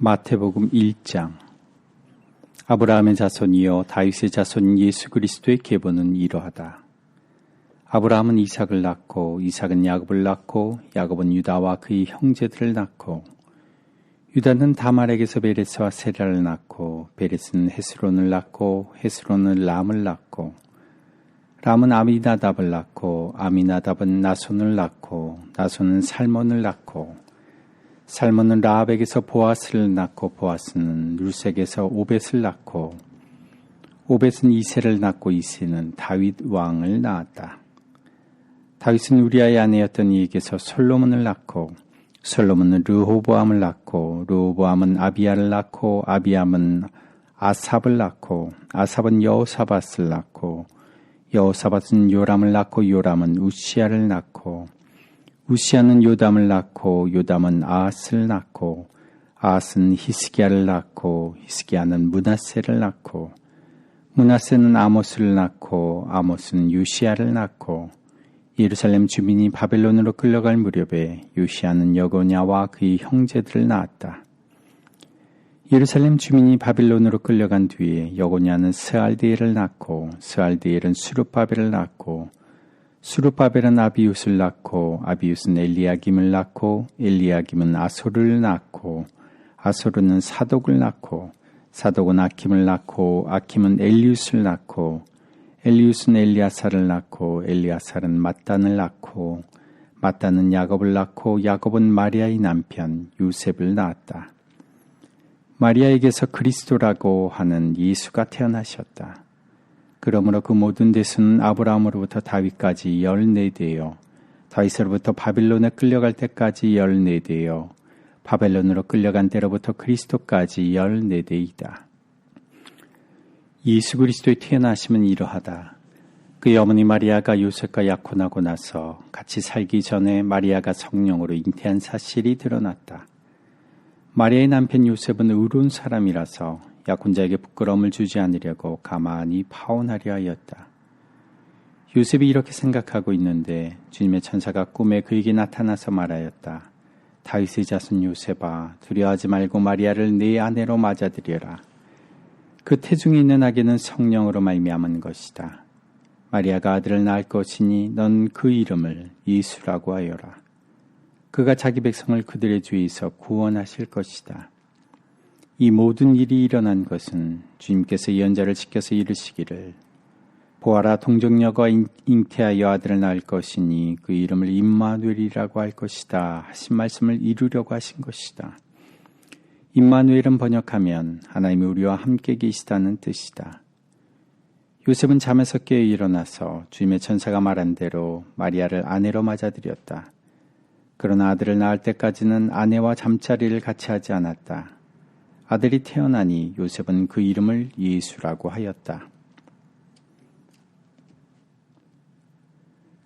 마태복음 1장. 아브라함의 자손이요 다윗의 자손 예수 그리스도의 계보는 이러하다. 아브라함은 이삭을 낳고 이삭은 야곱을 낳고 야곱은 유다와 그의 형제들을 낳고 유다는 다말에게서 베레스와 세라를 낳고 베레스는 헤스론을 낳고 헤스론은 람을 낳고 람은 아미나답을 낳고 아미나답은 나손을 낳고 나손은 살몬을 낳고 살몬은 라합에게서 보아스를 낳고 보아스는 룰색에서 오벳을 낳고 오벳은 이새를 낳고 이새는 다윗 왕을 낳았다. 다윗은 우리아의 아내였던 이에게서 솔로몬을 낳고 솔로몬은 르호보암을 낳고 르호보암은 아비야를 낳고 아비암은 아삽을 낳고 아삽은 여호사밧을 낳고 여호사밧은 요람을 낳고 요람은 우시야를 낳고 우시야는 요담을 낳고 요담은 아하스를 낳고 아하스는 히스기야를 낳고 히스기야는 므낫세를 낳고 므낫세는 아모스를 낳고 아모스는 요시야를 낳고 예루살렘 주민이 바벨론으로 끌려갈 무렵에 요시야는 여고냐와 그의 형제들을 낳았다. 예루살렘 주민이 바벨론으로 끌려간 뒤에 여고냐는 스알디엘을 낳고 스알디엘은 수룹바벨을 낳고 수룹바벨은 아비웃을 낳고 아비웃은 엘리야김을 낳고 엘리야김은 아소르를 낳고 아소르는 사독을 낳고 사독은 아킴을 낳고 아킴은 엘리웃을 낳고 엘리웃은 엘리아사를 낳고 엘리아사는 mat단을 낳고 mat단은 야곱을 낳고 야곱은 마리아의 남편 요셉을 낳았다. 마리아에게서 그리스도라고 하는 예수가 태어나셨다. 그러므로 그 모든 대수는 아브라함으로부터 다윗까지 14대요. 다윗으로부터 바빌론에 끌려갈 때까지 14대요. 바벨론으로 끌려간 때로부터 그리스도까지 14대이다. 예수 그리스도의 태어나심은 이러하다. 그의 어머니 마리아가 요셉과 약혼하고 나서 같이 살기 전에 마리아가 성령으로 잉태한 사실이 드러났다. 마리아의 남편 요셉은 의로운 사람이라서 약혼자에게 부끄러움을 주지 않으려고 가만히 파혼하려 하였다. 요셉이 이렇게 생각하고 있는데 주님의 천사가 꿈에 그에게 나타나서 말하였다. 다윗의 자손 요셉아, 두려워하지 말고 마리아를 네 아내로 맞아들여라. 그 태중에 있는 아기는 성령으로 말미암은 것이다. 마리아가 아들을 낳을 것이니 넌 그 이름을 예수라고 하여라. 그가 자기 백성을 그들의 죄에서 구원하실 것이다. 이 모든 일이 일어난 것은 주님께서 예언자를 지켜서 이르시기를 보아라 동정녀가 잉태하여 아들을 낳을 것이니 그 이름을 임마누엘이라고 할 것이다 하신 말씀을 이루려고 하신 것이다. 임마누엘은 번역하면 하나님이 우리와 함께 계시다는 뜻이다. 요셉은 잠에서 깨어 일어나서 주님의 천사가 말한 대로 마리아를 아내로 맞아들였다. 그러나 아들을 낳을 때까지는 아내와 잠자리를 같이 하지 않았다. 아들이 태어나니 요셉은 그 이름을 예수라고 하였다.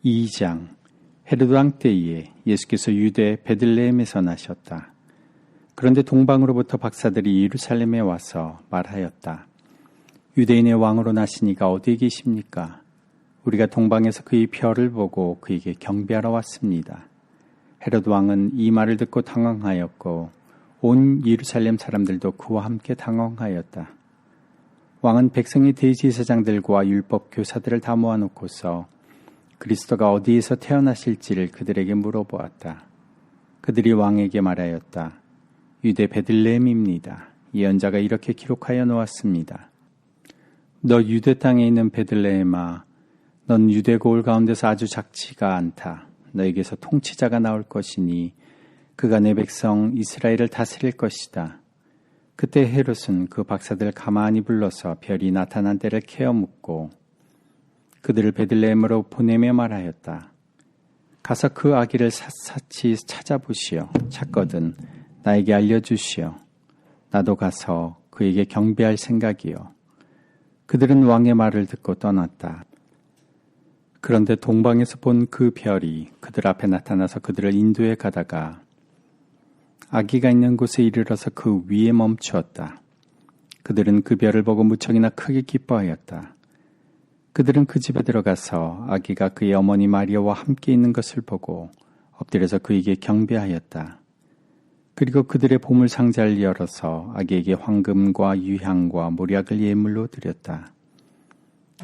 2장. 헤로드 왕 때에 예수께서 유대 베들레헴에서 나셨다. 그런데 동방으로부터 박사들이 예루살렘에 와서 말하였다. 유대인의 왕으로 나시니가 어디에 계십니까? 우리가 동방에서 그의 별을 보고 그에게 경배하러 왔습니다. 헤로드 왕은 이 말을 듣고 당황하였고 온 예루살렘 사람들도 그와 함께 당황하였다. 왕은 백성의 대제사장들과 율법 교사들을 다 모아놓고서 그리스도가 어디에서 태어나실지를 그들에게 물어보았다. 그들이 왕에게 말하였다. 유대 베들레헴입니다. 예언자가 이렇게 기록하여 놓았습니다. 너 유대 땅에 있는 베들레헴아, 넌 유대 고을 가운데서 아주 작지가 않다. 너에게서 통치자가 나올 것이니 그가 내 백성 이스라엘을 다스릴 것이다. 그때 헤롯은 그 박사들 가만히 불러서 별이 나타난 때를 캐어 묻고 그들을 베들레헴으로 보내며 말하였다. 가서 그 아기를 샅샅이 찾아보시오. 찾거든 나에게 알려주시오. 나도 가서 그에게 경배할 생각이요. 그들은 왕의 말을 듣고 떠났다. 그런데 동방에서 본 그 별이 그들 앞에 나타나서 그들을 인도해 가다가 아기가 있는 곳에 이르러서 그 위에 멈추었다. 그들은 그 별을 보고 무척이나 크게 기뻐하였다. 그들은 그 집에 들어가서 아기가 그의 어머니 마리아와 함께 있는 것을 보고 엎드려서 그에게 경배하였다. 그리고 그들의 보물 상자를 열어서 아기에게 황금과 유향과 몰약을 예물로 드렸다.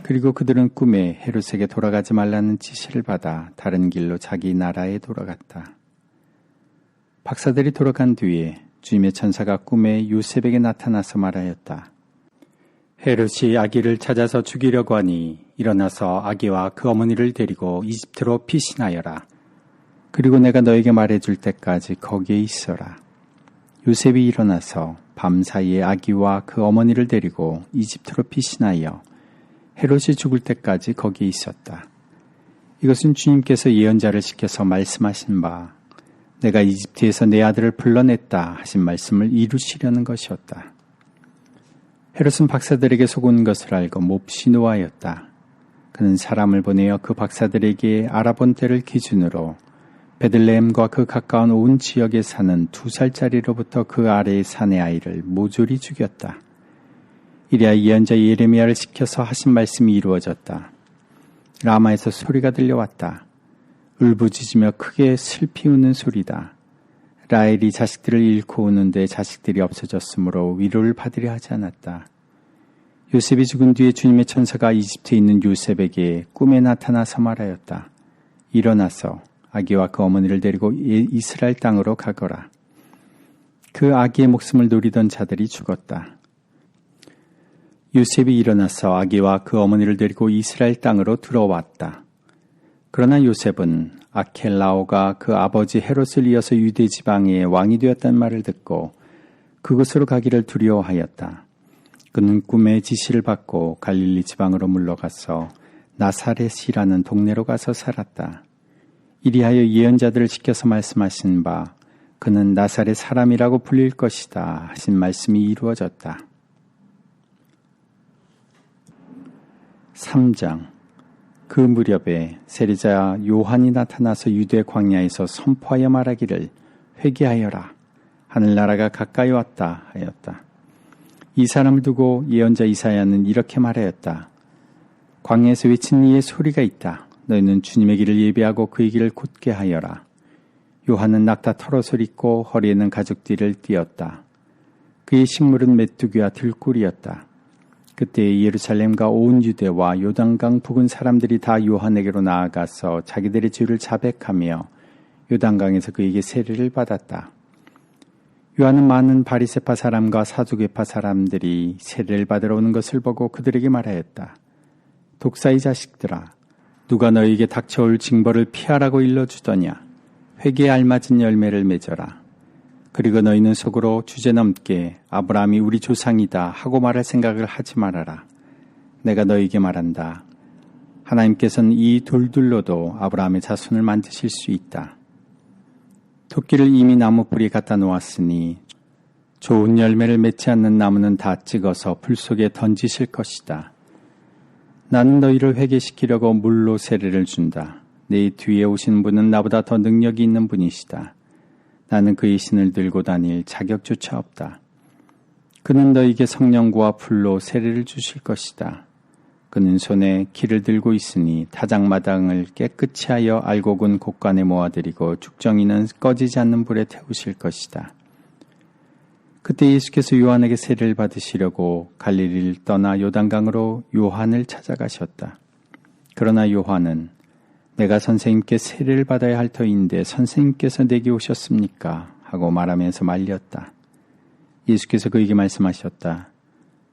그리고 그들은 꿈에 헤롯에게 돌아가지 말라는 지시를 받아 다른 길로 자기 나라에 돌아갔다. 박사들이 돌아간 뒤에 주님의 천사가 꿈에 요셉에게 나타나서 말하였다. 헤롯이 아기를 찾아서 죽이려고 하니 일어나서 아기와 그 어머니를 데리고 이집트로 피신하여라. 그리고 내가 너에게 말해줄 때까지 거기에 있어라. 요셉이 일어나서 밤사이에 아기와 그 어머니를 데리고 이집트로 피신하여 헤롯이 죽을 때까지 거기에 있었다. 이것은 주님께서 예언자를 시켜서 말씀하신 바 내가 이집트에서 내 아들을 불러냈다 하신 말씀을 이루시려는 것이었다. 헤롯은 박사들에게 속은 것을 알고 몹시 노하였다. 그는 사람을 보내어 그 박사들에게 알아본 때를 기준으로 베들레헴과 그 가까운 온 지역에 사는 2살짜리로부터 그 아래의 산의 아이를 모조리 죽였다. 이래야 예언자 예레미야를 시켜서 하신 말씀이 이루어졌다. 라마에서 소리가 들려왔다. 울부짖으며 크게 슬피 우는 소리다. 라헬이 자식들을 잃고 우는데 자식들이 없어졌으므로 위로를 받으려 하지 않았다. 요셉이 죽은 뒤에 주님의 천사가 이집트에 있는 요셉에게 꿈에 나타나서 말하였다. 일어나서 아기와 그 어머니를 데리고 이스라엘 땅으로 가거라. 그 아기의 목숨을 노리던 자들이 죽었다. 요셉이 일어나서 아기와 그 어머니를 데리고 이스라엘 땅으로 들어왔다. 그러나 요셉은 아켈라오가 그 아버지 헤롯을 이어서 유대 지방의 왕이 되었다는 말을 듣고 그곳으로 가기를 두려워하였다. 그는 꿈의 지시를 받고 갈릴리 지방으로 물러가서 나사렛이라는 동네로 가서 살았다. 이리하여 예언자들을 시켜서 말씀하신 바 그는 나사렛 사람이라고 불릴 것이다 하신 말씀이 이루어졌다. 3장. 그 무렵에 세리자 요한이 나타나서 유대 광야에서 선포하여 말하기를 회개하여라. 하늘나라가 가까이 왔다 하였다. 이 사람을 두고 예언자 이사야는 이렇게 말하였다. 광야에서 외치는 이의 소리가 있다. 너희는 주님의 길을 예비하고 그의 길을 곧게 하여라. 요한은 낙타 털옷을 입고 허리에는 가죽띠를 띠었다. 그의 식물은 메뚜기와 들꿀이었다. 그때 예루살렘과 온 유대와 요단강 부근 사람들이 다 요한에게로 나아가서 자기들의 죄를 자백하며 요단강에서 그에게 세례를 받았다. 요한은 많은 바리새파 사람과 사두개파 사람들이 세례를 받으러 오는 것을 보고 그들에게 말하였다. 독사의 자식들아, 누가 너희에게 닥쳐올 징벌을 피하라고 일러주더냐. 회개에 알맞은 열매를 맺어라. 그리고 너희는 속으로 주제넘게 아브라함이 우리 조상이다 하고 말할 생각을 하지 말아라. 내가 너희에게 말한다. 하나님께서는 이 돌들로도 아브라함의 자손을 만드실 수 있다. 토끼를 이미 나무 뿌리에 갖다 놓았으니 좋은 열매를 맺지 않는 나무는 다 찍어서 불 속에 던지실 것이다. 나는 너희를 회개시키려고 물로 세례를 준다. 내 뒤에 오신 분은 나보다 더 능력이 있는 분이시다. 나는 그의 신을 들고 다닐 자격조차 없다. 그는 너희에게 성령과 불로 세례를 주실 것이다. 그는 손에 키를 들고 있으니 타작마당을 깨끗이 하여 알곡은 곳간에 모아들이고 죽정이는 꺼지지 않는 불에 태우실 것이다. 그때 예수께서 요한에게 세례를 받으시려고 갈릴리를 떠나 요단강으로 요한을 찾아가셨다. 그러나 요한은 내가 선생님께 세례를 받아야 할 터인데 선생님께서 내게 오셨습니까? 하고 말하면서 말렸다. 예수께서 그에게 말씀하셨다.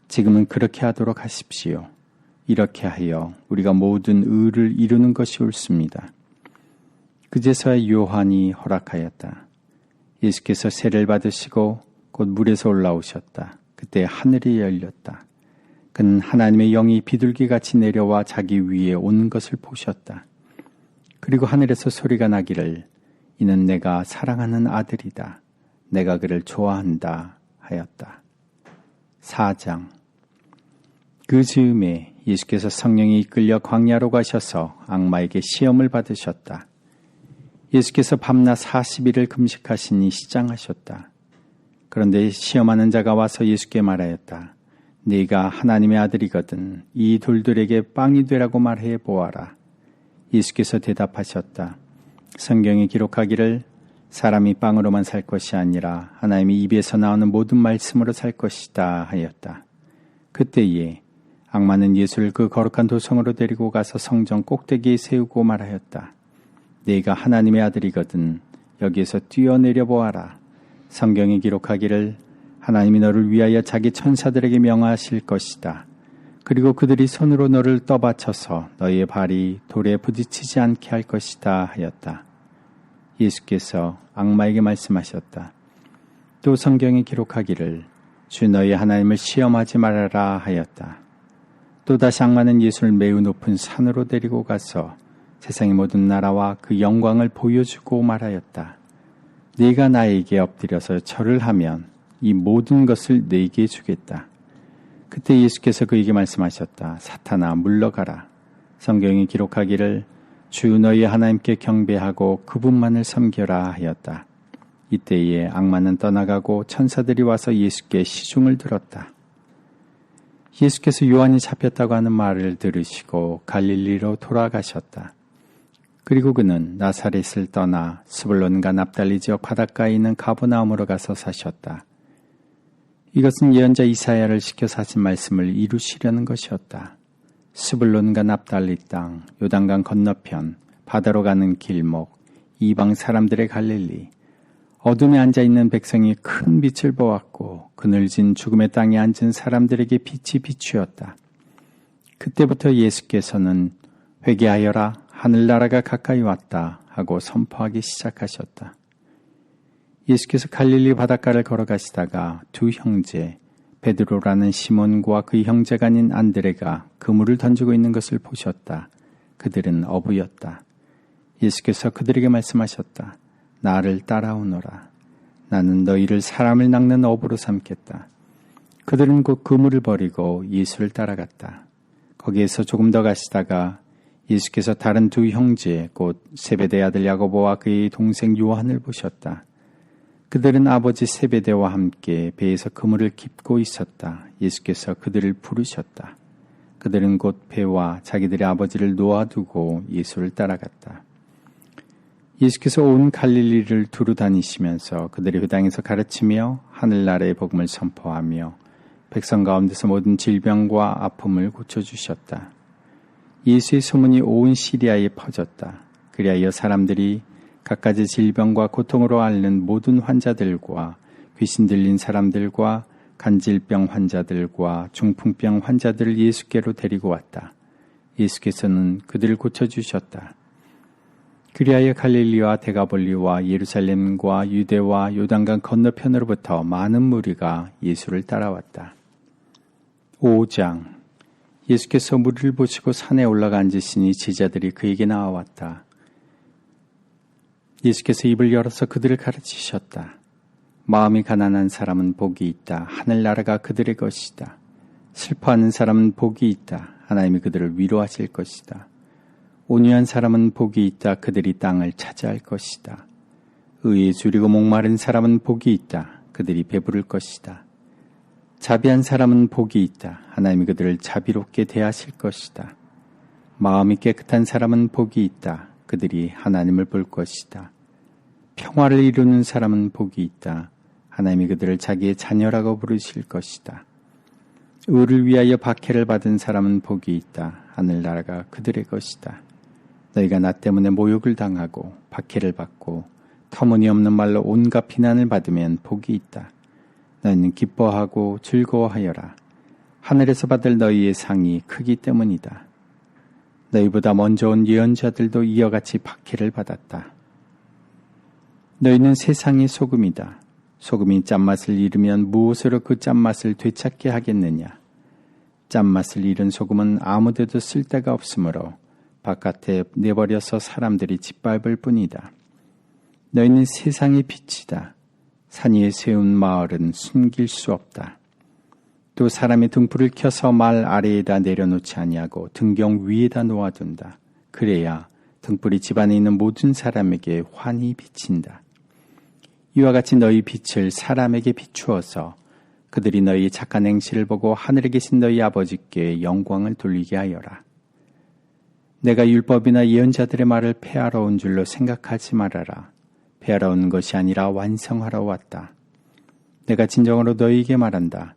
지금은 그렇게 하도록 하십시오. 이렇게 하여 우리가 모든 의를 이루는 것이 옳습니다. 그제서야 요한이 허락하였다. 예수께서 세례를 받으시고 곧 물에서 올라오셨다. 그때 하늘이 열렸다. 그는 하나님의 영이 비둘기같이 내려와 자기 위에 온 것을 보셨다. 그리고 하늘에서 소리가 나기를 이는 내가 사랑하는 아들이다. 내가 그를 좋아한다 하였다. 4장. 그 즈음에 예수께서 성령에 이끌려 광야로 가셔서 악마에게 시험을 받으셨다. 예수께서 밤낮 40일을 금식하시니 시장하셨다. 그런데 시험하는 자가 와서 예수께 말하였다. 네가 하나님의 아들이거든 이 돌들에게 빵이 되라고 말해 보아라. 예수께서 대답하셨다. 성경에 기록하기를 사람이 빵으로만 살 것이 아니라 하나님의 입에서 나오는 모든 말씀으로 살 것이다 하였다. 그때에 악마는 예수를 그 거룩한 도성으로 데리고 가서 성전 꼭대기에 세우고 말하였다. 네가 하나님의 아들이거든 여기에서 뛰어내려 보아라. 성경에 기록하기를 하나님이 너를 위하여 자기 천사들에게 명하실 것이다. 그리고 그들이 손으로 너를 떠받쳐서 너희의 발이 돌에 부딪히지 않게 할 것이다 하였다. 예수께서 악마에게 말씀하셨다. 또 성경에 기록하기를 주 너희 하나님을 시험하지 말아라 하였다. 또다시 악마는 예수를 매우 높은 산으로 데리고 가서 세상의 모든 나라와 그 영광을 보여주고 말하였다. 네가 나에게 엎드려서 절을 하면 이 모든 것을 네게 주겠다. 그때 예수께서 그에게 말씀하셨다. 사탄아 물러가라. 성경에 기록하기를 주 너희 하나님께 경배하고 그분만을 섬겨라 하였다. 이때에 악마는 떠나가고 천사들이 와서 예수께 시중을 들었다. 예수께서 요한이 잡혔다고 하는 말을 들으시고 갈릴리로 돌아가셨다. 그리고 그는 나사렛을 떠나 스불론과 납달리 지역 바닷가에 있는 가버나움으로 가서 사셨다. 이것은 예언자 이사야를 시켜서 하신 말씀을 이루시려는 것이었다. 스불론과 납달리 땅, 요단강 건너편, 바다로 가는 길목, 이방 사람들의 갈릴리, 어둠에 앉아있는 백성이 큰 빛을 보았고 그늘진 죽음의 땅에 앉은 사람들에게 빛이 비추었다. 그때부터 예수께서는 회개하여라 하늘나라가 가까이 왔다 하고 선포하기 시작하셨다. 예수께서 갈릴리 바닷가를 걸어가시다가 두 형제 베드로라는 시몬과 그 형제가 아닌 안드레가 그물을 던지고 있는 것을 보셨다. 그들은 어부였다. 예수께서 그들에게 말씀하셨다. 나를 따라오너라. 나는 너희를 사람을 낚는 어부로 삼겠다. 그들은 곧 그물을 버리고 예수를 따라갔다. 거기에서 조금 더 가시다가 예수께서 다른 두 형제 곧 세베대 아들 야고보와 그의 동생 요한을 보셨다. 그들은 아버지 세베대와 함께 배에서 그물을 깁고 있었다. 예수께서 그들을 부르셨다. 그들은 곧 배와 자기들의 아버지를 놓아두고 예수를 따라갔다. 예수께서 온 갈릴리를 두루 다니시면서 그들의 회당에서 가르치며 하늘나라의 복음을 선포하며 백성 가운데서 모든 질병과 아픔을 고쳐주셨다. 예수의 소문이 온 시리아에 퍼졌다. 그리하여 사람들이 갖가지 질병과 고통으로 앓는 모든 환자들과 귀신 들린 사람들과 간질병 환자들과 중풍병 환자들을 예수께로 데리고 왔다. 예수께서는 그들을 고쳐주셨다. 그리하여 갈릴리와 데가볼리와 예루살렘과 유대와 요단강 건너편으로부터 많은 무리가 예수를 따라왔다. 5장 예수께서 무리를 보시고 산에 올라가 앉으시니 제자들이 그에게 나와왔다. 예수께서 입을 열어서 그들을 가르치셨다. 마음이 가난한 사람은 복이 있다. 하늘나라가 그들의 것이다. 슬퍼하는 사람은 복이 있다. 하나님이 그들을 위로하실 것이다. 온유한 사람은 복이 있다. 그들이 땅을 차지할 것이다. 의에 줄이고 목마른 사람은 복이 있다. 그들이 배부를 것이다. 자비한 사람은 복이 있다. 하나님이 그들을 자비롭게 대하실 것이다. 마음이 깨끗한 사람은 복이 있다. 그들이 하나님을 볼 것이다. 평화를 이루는 사람은 복이 있다. 하나님이 그들을 자기의 자녀라고 부르실 것이다. 의를 위하여 박해를 받은 사람은 복이 있다. 하늘나라가 그들의 것이다. 너희가 나 때문에 모욕을 당하고 박해를 받고 터무니없는 말로 온갖 비난을 받으면 복이 있다. 너희는 기뻐하고 즐거워하여라. 하늘에서 받을 너희의 상이 크기 때문이다. 너희보다 먼저 온 예언자들도 이와 같이 박해를 받았다. 너희는 세상의 소금이다. 소금이 짠맛을 잃으면 무엇으로 그 짠맛을 되찾게 하겠느냐. 짠맛을 잃은 소금은 아무데도 쓸 데가 없으므로 바깥에 내버려서 사람들이 짓밟을 뿐이다. 너희는 세상의 빛이다. 산 위에 세운 마을은 숨길 수 없다. 또 사람이 등불을 켜서 말 아래에다 내려놓지 아니하고 등경 위에다 놓아둔다. 그래야 등불이 집안에 있는 모든 사람에게 환히 비친다. 이와 같이 너희 빛을 사람에게 비추어서 그들이 너희 착한 행실을 보고 하늘에 계신 너희 아버지께 영광을 돌리게 하여라. 내가 율법이나 예언자들의 말을 폐하러 온 줄로 생각하지 말아라. 폐하러 온 것이 아니라 완성하러 왔다. 내가 진정으로 너희에게 말한다.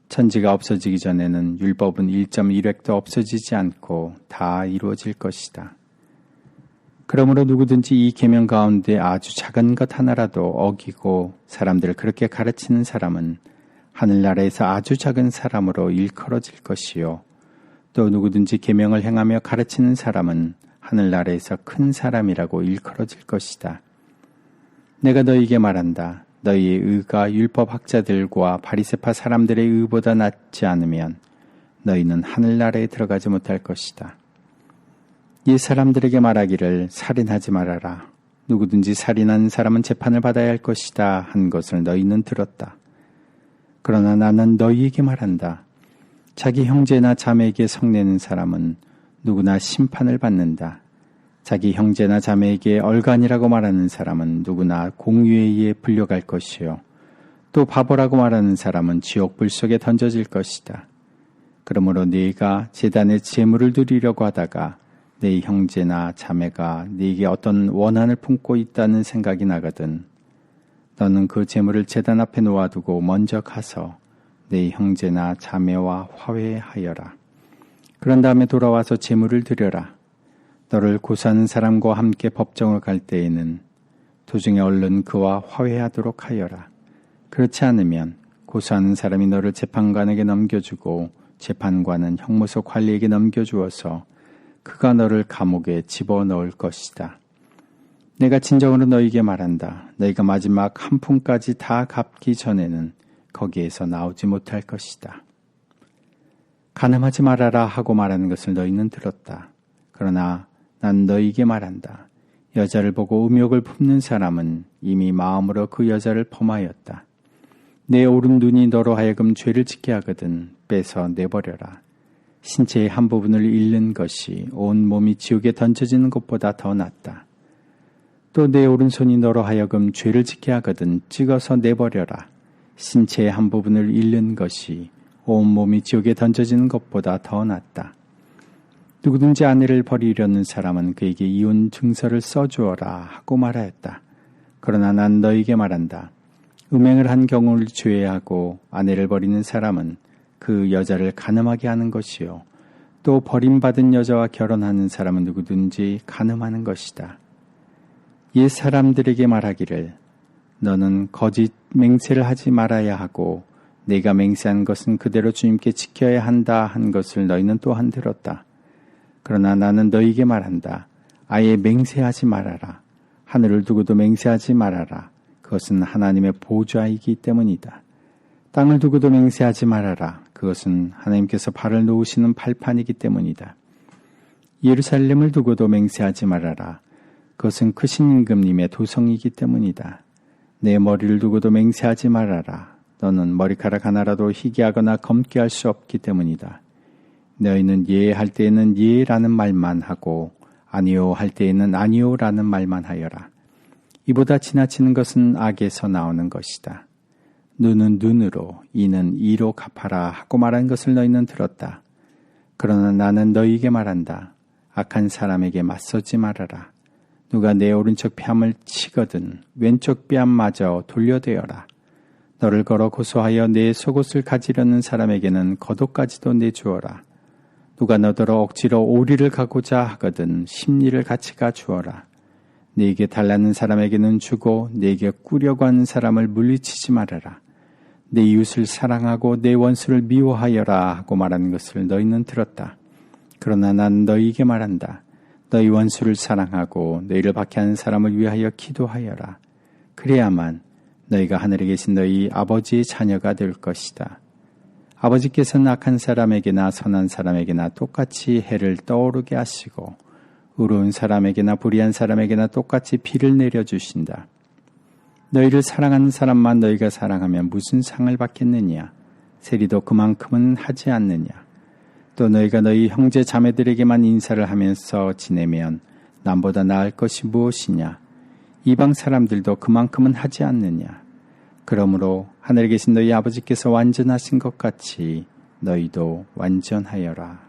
천지가 없어지기 전에는 율법은 1.1획도 없어지지 않고 다 이루어질 것이다. 그러므로 누구든지 이 계명 가운데 아주 작은 것 하나라도 어기고 사람들을 그렇게 가르치는 사람은 하늘나라에서 아주 작은 사람으로 일컬어질 것이요. 또 누구든지 계명을 행하며 가르치는 사람은 하늘나라에서 큰 사람이라고 일컬어질 것이다. 내가 너희에게 말한다. 너희의 의가 율법학자들과 바리새파 사람들의 의보다 낫지 않으면 너희는 하늘나라에 들어가지 못할 것이다. 이 사람들에게 말하기를 살인하지 말아라. 누구든지 살인하는 사람은 재판을 받아야 할 것이다 한 것을 너희는 들었다. 그러나 나는 너희에게 말한다. 자기 형제나 자매에게 성내는 사람은 누구나 심판을 받는다. 자기 형제나 자매에게 얼간이라고 말하는 사람은 누구나 공유에 의해 불려갈 것이요. 또 바보라고 말하는 사람은 지옥 불 속에 던져질 것이다. 그러므로 네가 제단에 제물을 드리려고 하다가 네 형제나 자매가 네게 어떤 원한을 품고 있다는 생각이 나거든 너는 그 제물을 제단 앞에 놓아두고 먼저 가서 네 형제나 자매와 화해하여라. 그런 다음에 돌아와서 제물을 드려라. 너를 고소하는 사람과 함께 법정을 갈 때에는 도중에 얼른 그와 화해하도록 하여라. 그렇지 않으면 고소하는 사람이 너를 재판관에게 넘겨주고 재판관은 형무소 관리에게 넘겨주어서 그가 너를 감옥에 집어넣을 것이다. 내가 진정으로 너희에게 말한다. 너희가 마지막 한 푼까지 다 갚기 전에는 거기에서 나오지 못할 것이다. 간음하지 말아라 하고 말하는 것을 너희는 들었다. 그러나 난 너희에게 말한다. 여자를 보고 음욕을 품는 사람은 이미 마음으로 그 여자를 범하였다. 내 오른눈이 너로 하여금 죄를 짓게 하거든 빼서 내버려라. 신체의 한 부분을 잃는 것이 온 몸이 지옥에 던져지는 것보다 더 낫다. 또 내 오른손이 너로 하여금 죄를 짓게 하거든 찍어서 내버려라. 신체의 한 부분을 잃는 것이 온 몸이 지옥에 던져지는 것보다 더 낫다. 누구든지 아내를 버리려는 사람은 그에게 이혼 증서를 써주어라 하고 말하였다. 그러나 난 너희에게 말한다. 음행을 한 경우를 제외하고 아내를 버리는 사람은 그 여자를 간음하게 하는 것이요. 또 버림받은 여자와 결혼하는 사람은 누구든지 간음하는 것이다. 옛 사람들에게 말하기를 너는 거짓 맹세를 하지 말아야 하고 내가 맹세한 것은 그대로 주님께 지켜야 한다 한 것을 너희는 또한 들었다. 그러나 나는 너희에게 말한다. 아예 맹세하지 말아라. 하늘을 두고도 맹세하지 말아라. 그것은 하나님의 보좌이기 때문이다. 땅을 두고도 맹세하지 말아라. 그것은 하나님께서 발을 놓으시는 발판이기 때문이다. 예루살렘을 두고도 맹세하지 말아라. 그것은 크신 임금님의 도성이기 때문이다. 내 머리를 두고도 맹세하지 말아라. 너는 머리카락 하나라도 희귀하거나 검게 할 수 없기 때문이다. 너희는 예 할 때에는 예라는 말만 하고 아니요 할 때에는 아니요라는 말만 하여라. 이보다 지나치는 것은 악에서 나오는 것이다. 눈은 눈으로 이는 이로 갚아라 하고 말한 것을 너희는 들었다. 그러나 나는 너희에게 말한다. 악한 사람에게 맞서지 말아라. 누가 내 오른쪽 뺨을 치거든 왼쪽 뺨마저 돌려대어라. 너를 걸어 고소하여 내 속옷을 가지려는 사람에게는 겉옷까지도 내주어라. 누가 너더러 억지로 오리를 가고자 하거든 심리를 같이 가주어라. 네게 달라는 사람에게는 주고 네게 꾸려고 하는 사람을 물리치지 말아라. 내 이웃을 사랑하고 내 원수를 미워하여라 하고 말하는 것을 너희는 들었다. 그러나 난 너희에게 말한다. 너희 원수를 사랑하고 너희를 박해하는 사람을 위하여 기도하여라. 그래야만 너희가 하늘에 계신 너희 아버지의 자녀가 될 것이다. 아버지께서는 악한 사람에게나 선한 사람에게나 똑같이 해를 떠오르게 하시고 의로운 사람에게나 불의한 사람에게나 똑같이 비를 내려주신다. 너희를 사랑하는 사람만 너희가 사랑하면 무슨 상을 받겠느냐? 세리도 그만큼은 하지 않느냐? 또 너희가 너희 형제 자매들에게만 인사를 하면서 지내면 남보다 나을 것이 무엇이냐? 이방 사람들도 그만큼은 하지 않느냐? 그러므로 하늘에 계신 너희 아버지께서 완전하신 것 같이 너희도 완전하여라.